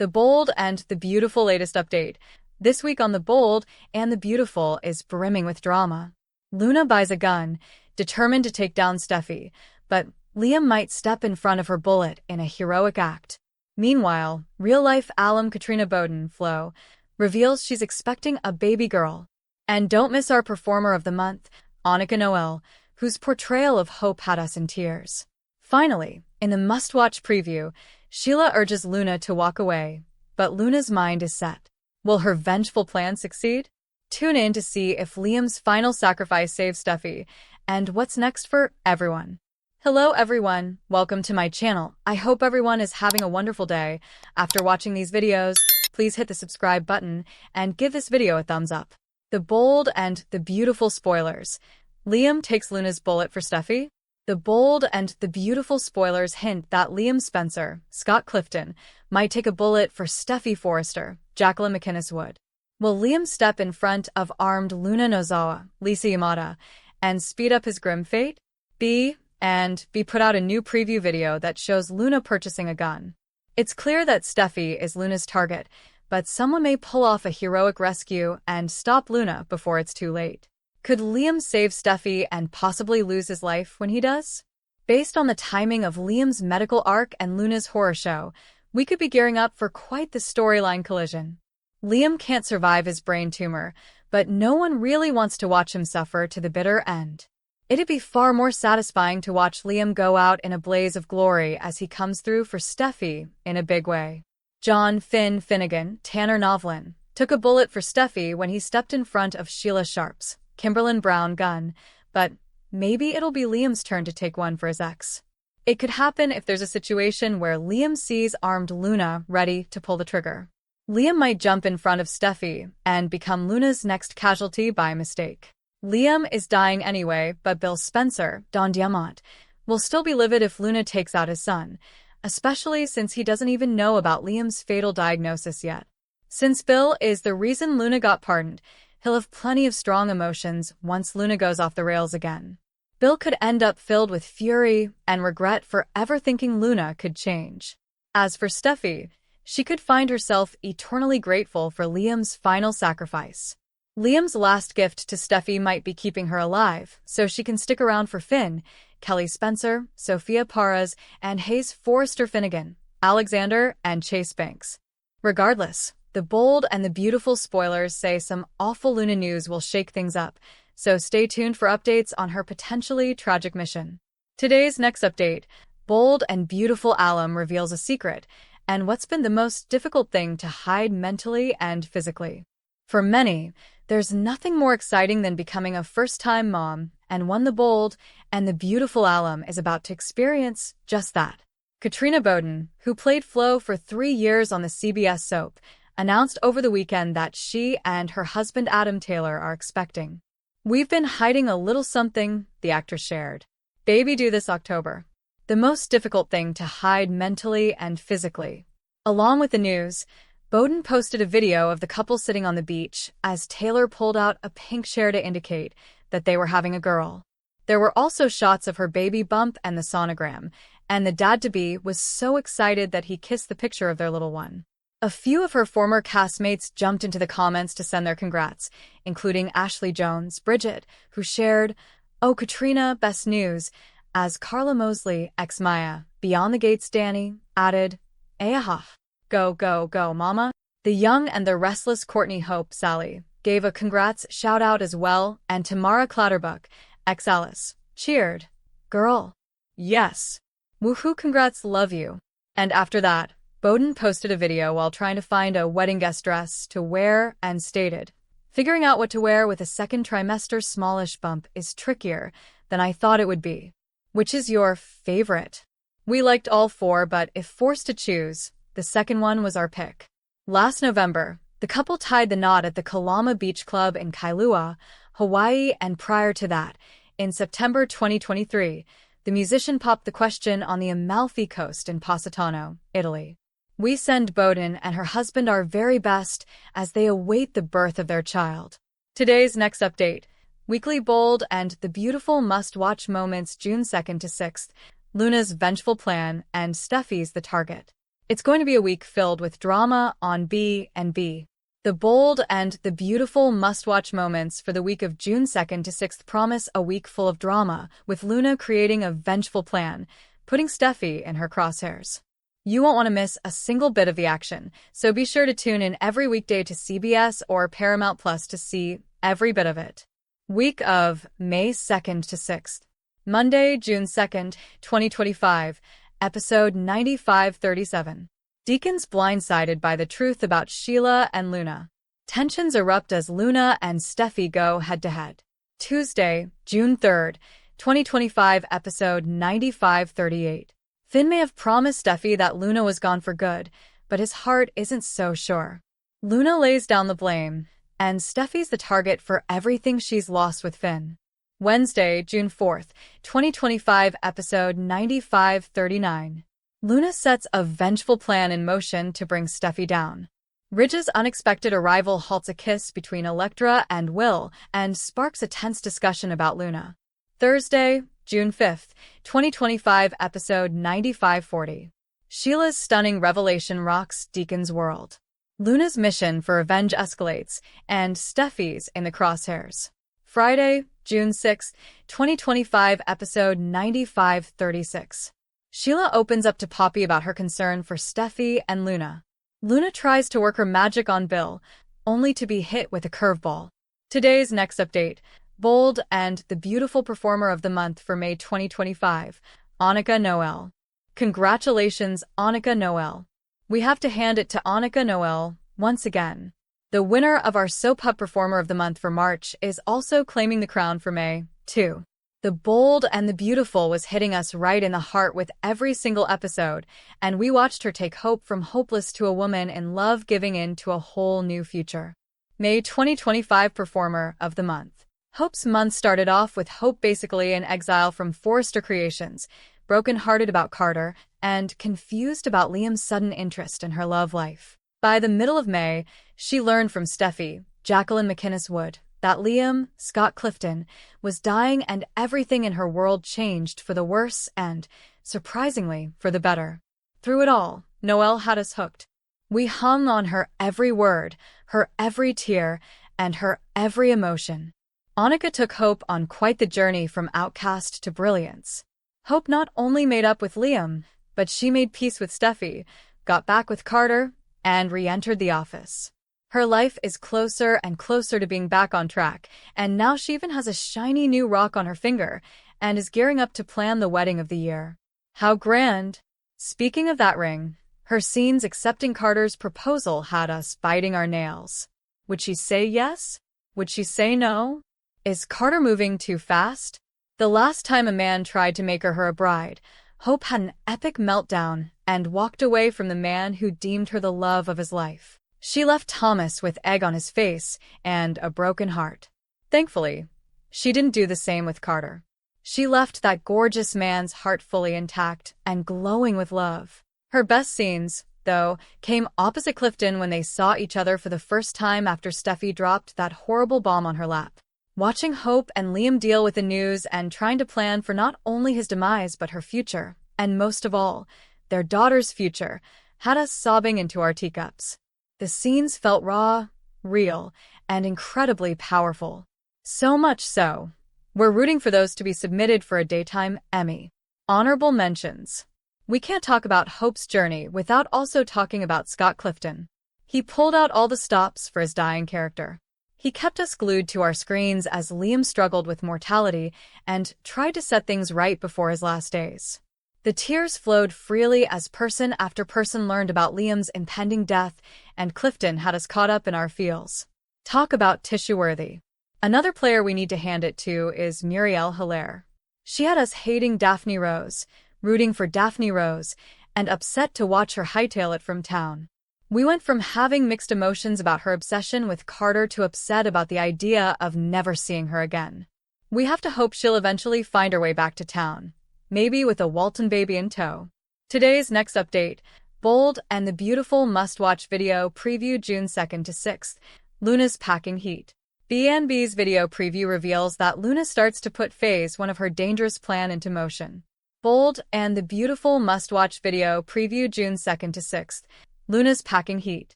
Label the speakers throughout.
Speaker 1: The Bold and the Beautiful latest update. This week on The Bold and the Beautiful is brimming with drama. Luna buys a gun, determined to take down Steffy, but Liam might step in front of her bullet in a heroic act. Meanwhile, real-life alum Katrina Bowden, Flo, reveals she's expecting a baby girl. And don't miss our performer of the month, Annika Noel, whose portrayal of hope had us in tears. Finally, in the must-watch preview, Sheila urges Luna to walk away, but Luna's mind is set. Will her vengeful plan succeed? Tune in to see if Liam's final sacrifice saves Steffy, and what's next for everyone. Hello everyone, welcome to my channel. I hope everyone is having a wonderful day. After watching these videos, please hit the subscribe button and give this video a thumbs up. The Bold and the Beautiful spoilers. Liam takes Luna's bullet for Steffy. The Bold and the Beautiful spoilers hint that Liam Spencer, Scott Clifton, might take a bullet for Steffy Forrester, Jacqueline McInnes Wood. Will Liam step in front of armed Luna Nozawa, Lisa Yamada, and speed up his grim fate? B put out a new preview video that shows Luna purchasing a gun. It's clear that Steffy is Luna's target, but someone may pull off a heroic rescue and stop Luna before it's too late. Could Liam save Steffy and possibly lose his life when he does? Based on the timing of Liam's medical arc and Luna's horror show, we could be gearing up for quite the storyline collision. Liam can't survive his brain tumor, but no one really wants to watch him suffer to the bitter end. It'd be far more satisfying to watch Liam go out in a blaze of glory as he comes through for Steffy in a big way. John Finnegan, Tanner Novlin, took a bullet for Steffy when he stepped in front of Sheila Sharp's Kimberlin Brown gun, but maybe it'll be Liam's turn to take one for his ex. It could happen if there's a situation where Liam sees armed Luna ready to pull the trigger. Liam might jump in front of Steffy and become Luna's next casualty by mistake. Liam is dying anyway, but Bill Spencer, Don Diamant, will still be livid if Luna takes out his son, especially since he doesn't even know about Liam's fatal diagnosis yet. Since Bill is the reason Luna got pardoned, he'll have plenty of strong emotions once Luna goes off the rails again. Bill could end up filled with fury and regret for ever thinking Luna could change. As for Steffy, she could find herself eternally grateful for Liam's final sacrifice. Liam's last gift to Steffy might be keeping her alive, so she can stick around for Finn, Kelly Spencer, Sophia Parras, and Hayes Forrester Finnegan, Alexander, and Chase Banks. Regardless, The Bold and the Beautiful spoilers say some awful Luna news will shake things up, so stay tuned for updates on her potentially tragic mission. Today's next update, Bold and Beautiful alum reveals a secret, and what's been the most difficult thing to hide mentally and physically. For many, there's nothing more exciting than becoming a first-time mom, and one The Bold and the Beautiful alum is about to experience just that. Katrina Bowden, who played Flo for 3 years on the CBS soap, announced over the weekend that she and her husband Adam Taylor are expecting. "We've been hiding a little something," the actress shared. "Baby due this October." The most difficult thing to hide mentally and physically. Along with the news, Bowden posted a video of the couple sitting on the beach as Taylor pulled out a pink chair to indicate that they were having a girl. There were also shots of her baby bump and the sonogram, and the dad-to-be was so excited that he kissed the picture of their little one. A few of her former castmates jumped into the comments to send their congrats, including Ashley Jones, Bridget, who shared, "Oh, Katrina, best news," as Carla Mosley, ex-Maya, Beyond the Gates Danny, added, "Ayaha. Go, go, go, mama." The young and the restless Courtney Hope Sally gave a congrats shout-out as well, and Tamara Clatterbuck, ex-Alice, cheered, "Girl. Yes. Woohoo, congrats, love you." And after that, Bowden posted a video while trying to find a wedding guest dress to wear and stated, "Figuring out what to wear with a second trimester smallish bump is trickier than I thought it would be." Which is your favorite? We liked all 4, but if forced to choose, the second one was our pick. Last November, the couple tied the knot at the Kalama Beach Club in Kailua, Hawaii, and prior to that, in September 2023, the musician popped the question on the Amalfi Coast in Positano, Italy. We send Bowden and her husband our very best as they await the birth of their child. Today's next update, Weekly Bold and the Beautiful must-watch moments June 2nd to 6th, Luna's vengeful plan and Steffy's the target. It's going to be a week filled with drama on B&B. The bold and the beautiful must-watch moments for the week of June 2nd to 6th promise a week full of drama, with Luna creating a vengeful plan, putting Steffy in her crosshairs. You won't want to miss a single bit of the action, so be sure to tune in every weekday to CBS or Paramount Plus to see every bit of it. Week of May 2nd to 6th. Monday, June 2nd, 2025, episode 9537. Deacon's blindsided by the truth about Sheila and Luna. Tensions erupt as Luna and Steffy go head-to-head. Tuesday, June 3rd, 2025, episode 9538. Finn may have promised Steffy that Luna was gone for good, but his heart isn't so sure. Luna lays down the blame, and Steffy's the target for everything she's lost with Finn. Wednesday, June 4th, 2025, episode 9539. Luna sets a vengeful plan in motion to bring Steffy down. Ridge's unexpected arrival halts a kiss between Elektra and Will and sparks a tense discussion about Luna. Thursday, June 5th, 2025, episode 9540. Sheila's stunning revelation rocks Deacon's world. Luna's mission for revenge escalates, and Steffy's in the crosshairs. Friday, June 6th, 2025, episode 9536. Sheila opens up to Poppy about her concern for Steffy and Luna. Luna tries to work her magic on Bill, only to be hit with a curveball. Today's next update: bold and the beautiful performer of the month for May 2025, Annika Noel. Congratulations, Annika Noel. We have to hand it to Annika Noel once again. The winner of our Soap Hub Performer of the Month for March is also claiming the crown for May, too. The bold and the beautiful was hitting us right in the heart with every single episode, and we watched her take hope from hopeless to a woman in love giving in to a whole new future. May 2025 Performer of the Month. Hope's month started off with Hope basically in exile from Forrester Creations, broken-hearted about Carter, and confused about Liam's sudden interest in her love life. By the middle of May, she learned from Steffy, Jacqueline McInnes Wood, that Liam, Scott Clifton, was dying and everything in her world changed for the worse and, surprisingly, for the better. Through it all, Noelle had us hooked. We hung on her every word, her every tear, and her every emotion. Annika took Hope on quite the journey from outcast to brilliance. Hope not only made up with Liam, but she made peace with Steffy, got back with Carter, and re-entered the office. Her life is closer and closer to being back on track, and now she even has a shiny new rock on her finger and is gearing up to plan the wedding of the year. How grand! Speaking of that ring, her scenes accepting Carter's proposal had us biting our nails. Would she say yes? Would she say no? Is Carter moving too fast? The last time a man tried to make her a bride, Hope had an epic meltdown and walked away from the man who deemed her the love of his life. She left Thomas with egg on his face and a broken heart. Thankfully, she didn't do the same with Carter. She left that gorgeous man's heart fully intact and glowing with love. Her best scenes, though, came opposite Clifton when they saw each other for the first time after Steffy dropped that horrible bomb on her lap. Watching Hope and Liam deal with the news and trying to plan for not only his demise but her future, and most of all, their daughter's future, had us sobbing into our teacups. The scenes felt raw, real, and incredibly powerful. So much so, we're rooting for those to be submitted for a Daytime Emmy. Honorable mentions. We can't talk about Hope's journey without also talking about Scott Clifton. He pulled out all the stops for his dying character. He kept us glued to our screens as Liam struggled with mortality and tried to set things right before his last days. The tears flowed freely as person after person learned about Liam's impending death, and Clifton had us caught up in our feels. Talk about tissue-worthy. Another player we need to hand it to is Muriel Hilaire. She had us hating Daphne Rose, rooting for Daphne Rose, and upset to watch her hightail it from town. We went from having mixed emotions about her obsession with Carter to upset about the idea of never seeing her again. We have to hope she'll eventually find her way back to town, maybe with a Walton baby in tow. Today's next update: bold and the beautiful must-watch video preview June 2nd to 6th, Luna's packing heat. B&B's video preview reveals that Luna starts to put phase 1 of her dangerous plan into motion. Bold and the Beautiful must-watch video preview June 2nd to 6th. Luna's packing heat.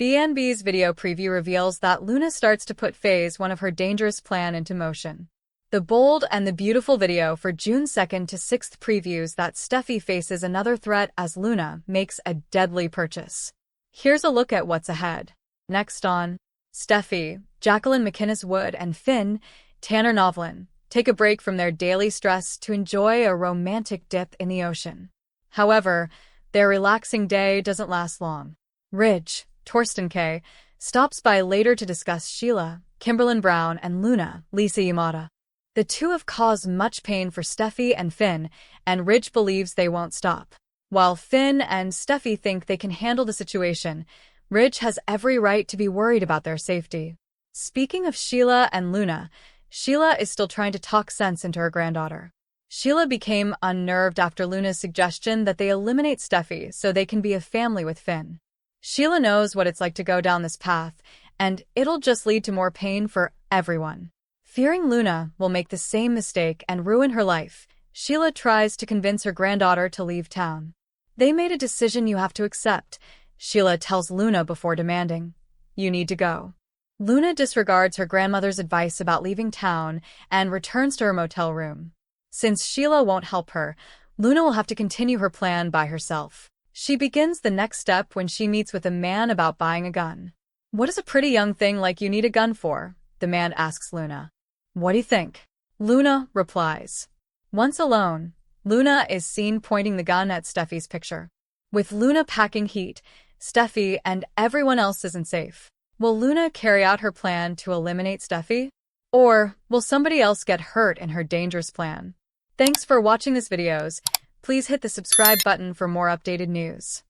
Speaker 1: BNB's video preview reveals that Luna starts to put phase 1 of her dangerous plan into motion. The Bold and the Beautiful video for June 2nd to 6th previews that Steffy faces another threat as Luna makes a deadly purchase. Here's a look at what's ahead. Next on Steffy, Jacqueline McInnes Wood and Finn, Tanner Novlin, take a break from their daily stress to enjoy a romantic dip in the ocean. However, their relaxing day doesn't last long. Ridge, Torsten K., stops by later to discuss Sheila, Kimberlyn Brown, and Luna, Lisa Yamada. The two have caused much pain for Steffy and Finn, and Ridge believes they won't stop. While Finn and Steffy think they can handle the situation, Ridge has every right to be worried about their safety. Speaking of Sheila and Luna, Sheila is still trying to talk sense into her granddaughter. Sheila became unnerved after Luna's suggestion that they eliminate Steffy so they can be a family with Finn. Sheila knows what it's like to go down this path, and it'll just lead to more pain for everyone. Fearing Luna will make the same mistake and ruin her life, Sheila tries to convince her granddaughter to leave town. They made a decision you have to accept, Sheila tells Luna before demanding, "You need to go." Luna disregards her grandmother's advice about leaving town and returns to her motel room. Since Sheila won't help her, Luna will have to continue her plan by herself. She begins the next step when she meets with a man about buying a gun. "What does a pretty young thing like you need a gun for?" the man asks Luna. "What do you think?" Luna replies. Once alone, Luna is seen pointing the gun at Steffy's picture. With Luna packing heat, Steffy and everyone else isn't safe. Will Luna carry out her plan to eliminate Steffy? Or will somebody else get hurt in her dangerous plan? Thanks for watching this videos. Please hit the subscribe button for more updated news.